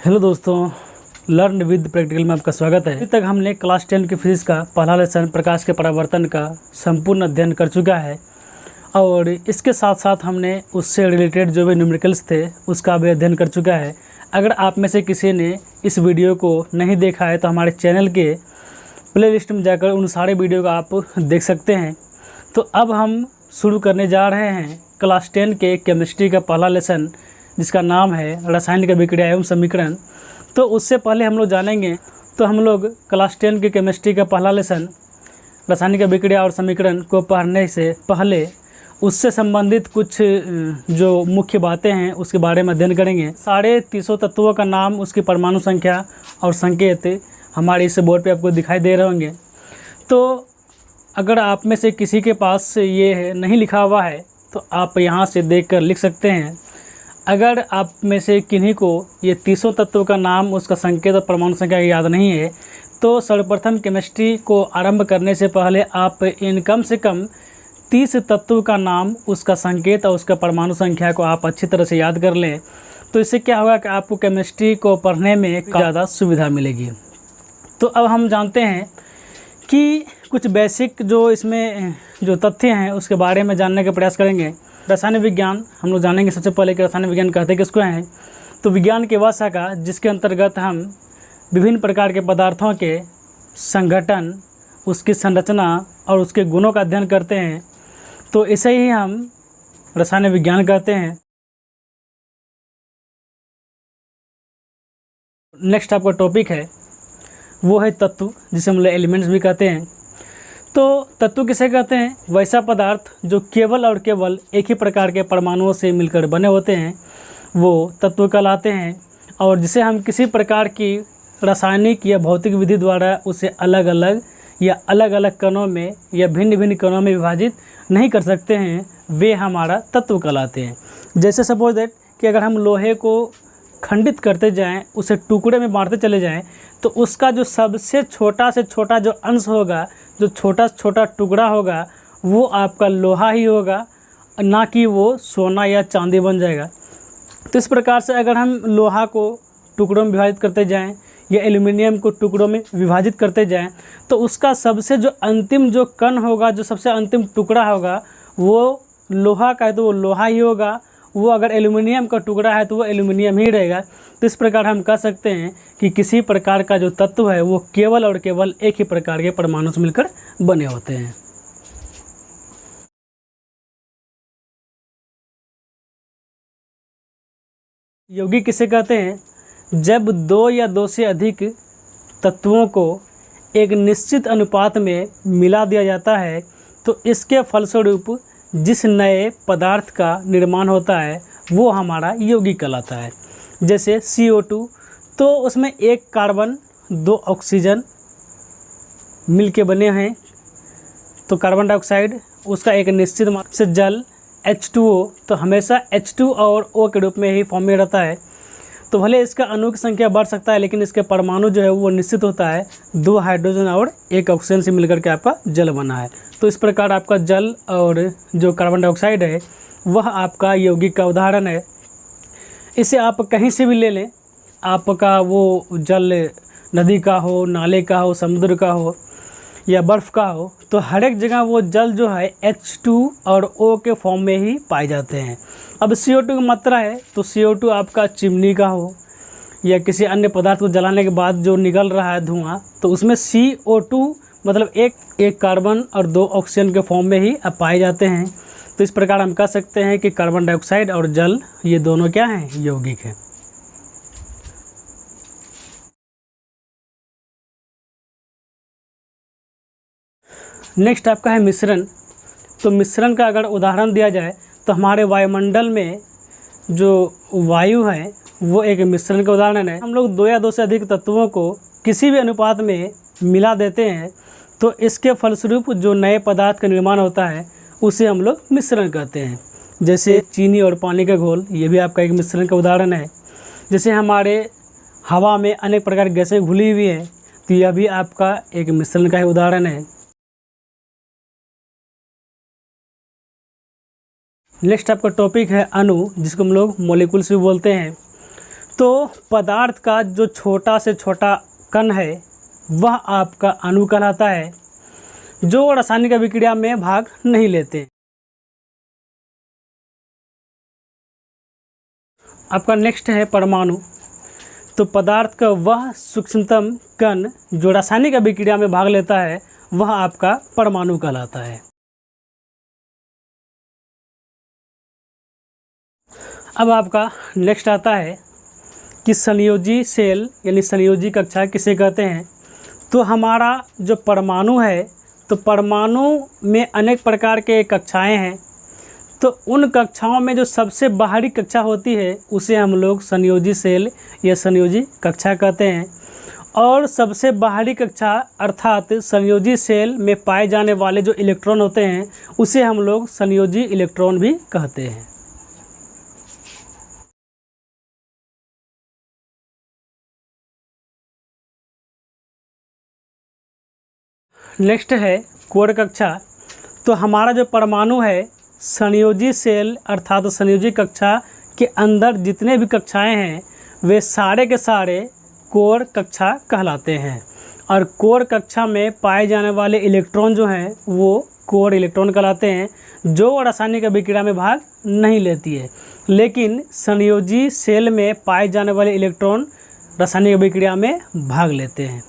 Hello दोस्तों, learn with practical में आपका स्वागत है। अभी तक हमने क्लास 10 की फिजिक्स का पहला लेसन प्रकाश के परावर्तन का संपूर्ण अध्ययन कर चुका है और इसके साथ साथ हमने उससे रिलेटेड जो भी न्यूमेरिकल्स थे उसका भी अध्ययन कर चुका है। अगर आप में से किसी ने इस वीडियो को नहीं देखा है तो हमारे चैनल के प्ले लिस्ट में जाकर उन सारे वीडियो को आप देख सकते हैं। तो अब हम शुरू करने जा रहे हैं क्लास 10 के केमिस्ट्री का पहला लेसन, जिसका नाम है रासायनिक अभिक्रिया एवं समीकरण। तो उससे पहले हम लोग जानेंगे, तो हम लोग क्लास 10 के केमिस्ट्री का पहला लेसन रासायनिक अभिक्रिया और समीकरण को पढ़ने से पहले उससे संबंधित कुछ जो मुख्य बातें हैं उसके बारे में अध्ययन करेंगे। 350 तत्वों का नाम, उसकी परमाणु संख्या और संकेत हमारे इस बोर्ड पे आपको दिखाई दे रहे होंगे। तो अगर आप में से किसी के पास ये नहीं लिखा हुआ है तो आप यहाँ से देखकर लिख सकते हैं। अगर आप में से किन्हीं को ये 300 तत्वों का नाम, उसका संकेत और परमाणु संख्या याद नहीं है तो सर्वप्रथम केमिस्ट्री को आरंभ करने से पहले आप इन कम से कम 30 तत्वों का नाम, उसका संकेत और उसका परमाणु संख्या को आप अच्छी तरह से याद कर लें। तो इससे क्या होगा कि आपको केमिस्ट्री को पढ़ने में ज़्यादा सुविधा मिलेगी। तो अब हम जानते हैं कि कुछ बेसिक जो इसमें जो तथ्य हैं उसके बारे में जानने का प्रयास करेंगे। रसायन विज्ञान हम लोग जानेंगे सबसे पहले कि रसायन विज्ञान कहते किसको हैं। तो विज्ञान की वह शाखा जिसके अंतर्गत हम विभिन्न प्रकार के पदार्थों के संगठन, उसकी संरचना और उसके गुणों का अध्ययन करते हैं, तो इसे ही हम रसायन विज्ञान कहते हैं। नेक्स्ट आपका टॉपिक है वो है तत्व, जिसे हम लोग एलिमेंट्स भी कहते हैं। तो तत्व किसे कहते हैं? वैसा पदार्थ जो केवल और केवल एक ही प्रकार के परमाणुओं से मिलकर बने होते हैं वो तत्व कहलाते हैं, और जिसे हम किसी प्रकार की रासायनिक या भौतिक विधि द्वारा उसे अलग अलग या अलग अलग कणों में या भिन्न भिन्न कणों में विभाजित नहीं कर सकते हैं, वे हमारा तत्व कहलाते हैं। जैसे सपोज दैट कि अगर हम लोहे को खंडित करते जाएं, उसे टुकड़े में बांटते चले जाएं, तो उसका जो सबसे छोटा से छोटा जो अंश होगा, जो छोटा से छोटा टुकड़ा होगा, वो आपका लोहा ही होगा, ना कि वो सोना या चांदी बन जाएगा। तो इस प्रकार से अगर हम लोहा को टुकड़ों में विभाजित करते जाएं या एल्युमिनियम को टुकड़ों में विभाजित करते जाएं, तो उसका सबसे जो अंतिम जो कण होगा, जो सबसे अंतिम टुकड़ा होगा, वो लोहा का है तो वो लोहा ही होगा, वो अगर एल्युमिनियम का टुकड़ा है तो वो एल्युमिनियम ही रहेगा। तो इस प्रकार हम कह सकते हैं कि किसी प्रकार का जो तत्व है वो केवल और केवल एक ही प्रकार के परमाणु से मिलकर बने होते हैं। यौगिक किसे कहते हैं? जब दो या दो से अधिक तत्वों को एक निश्चित अनुपात में मिला दिया जाता है तो इसके फलस्वरूप जिस नए पदार्थ का निर्माण होता है वो हमारा यौगिक कहलाता है। जैसे CO2, तो उसमें एक कार्बन 2 ऑक्सीजन मिल के बने हैं, तो कार्बन डाइऑक्साइड उसका एक निश्चित मात्रा से जल H2O, तो हमेशा H2 और O के रूप में ही फॉर्म में रहता है। तो भले इसका अणु की संख्या बढ़ सकता है लेकिन इसके परमाणु जो है वो निश्चित होता है, 2 हाइड्रोजन और 1 ऑक्सीजन से मिलकर के आपका जल बना है। तो इस प्रकार आपका जल और जो कार्बन डाइऑक्साइड है वह आपका यौगिक का उदाहरण है। इसे आप कहीं से भी ले लें, आपका वो जल नदी का हो, नाले का हो, समुद्र का हो या बर्फ़ का हो, तो हर एक जगह वो जल जो है H2 और O के फॉर्म में ही पाए जाते हैं। अब CO2 की मात्रा है तो CO2 आपका चिमनी का हो या किसी अन्य पदार्थ को जलाने के बाद जो निकल रहा है धुआं, तो उसमें CO2 मतलब एक कार्बन और 2 ऑक्सीजन के फॉर्म में ही अब पाए जाते हैं। तो इस प्रकार हम कह सकते हैं कि कार्बन डाइऑक्साइड और जल ये दोनों क्या हैं? यौगिक हैं। नेक्स्ट आपका है मिश्रण। तो मिश्रण का अगर उदाहरण दिया जाए तो हमारे वायुमंडल में जो वायु है वो एक मिश्रण का उदाहरण है। हम लोग 2 या 2 से अधिक तत्वों को किसी भी अनुपात में मिला देते हैं तो इसके फलस्वरूप जो नए पदार्थ का निर्माण होता है उसे हम लोग मिश्रण कहते हैं। जैसे चीनी और पानी का घोल, ये भी आपका एक मिश्रण का उदाहरण है। जैसे हमारे हवा में अनेक प्रकार की गैसें घुली हुई हैं, तो यह भी आपका एक मिश्रण का ही उदाहरण है। नेक्स्ट आपका टॉपिक है अणु, जिसको हम लोग मॉलिक्यूल्स भी बोलते हैं। तो पदार्थ का जो छोटा से छोटा कण है वह आपका अणु कहलाता है, जो रासायनिक अभिक्रिया में भाग नहीं लेते। आपका नेक्स्ट है परमाणु। तो पदार्थ का वह सूक्ष्मतम कण जो रासायनिक अभिक्रिया में भाग लेता है वह आपका परमाणु कहलाता है। अब आपका नेक्स्ट आता है कि संयोजी सेल यानी संयोजी कक्षा किसे कहते हैं। तो हमारा जो परमाणु है, तो परमाणु में अनेक प्रकार के कक्षाएं हैं। तो उन कक्षाओं में जो सबसे बाहरी कक्षा होती है उसे हम लोग संयोजी सेल या संयोजी कक्षा कहते हैं। और सबसे बाहरी कक्षा अर्थात संयोजी सेल में पाए जाने वाले जो इलेक्ट्रॉन होते हैं उसे हम लोग संयोजी इलेक्ट्रॉन भी कहते हैं। नेक्स्ट है कोर कक्षा। तो हमारा जो परमाणु है संयोजी सेल अर्थात संयोजी कक्षा के अंदर जितने भी कक्षाएं हैं वे सारे के सारे कोर कक्षा कहलाते हैं। और कोर कक्षा में पाए जाने वाले इलेक्ट्रॉन जो हैं वो कोर इलेक्ट्रॉन कहलाते हैं, जो रासायनिक अभिक्रिया में भाग नहीं लेती है। लेकिन संयोजी सेल में पाए जाने वाले इलेक्ट्रॉन रासायनिक अभिक्रिया में भाग लेते हैं।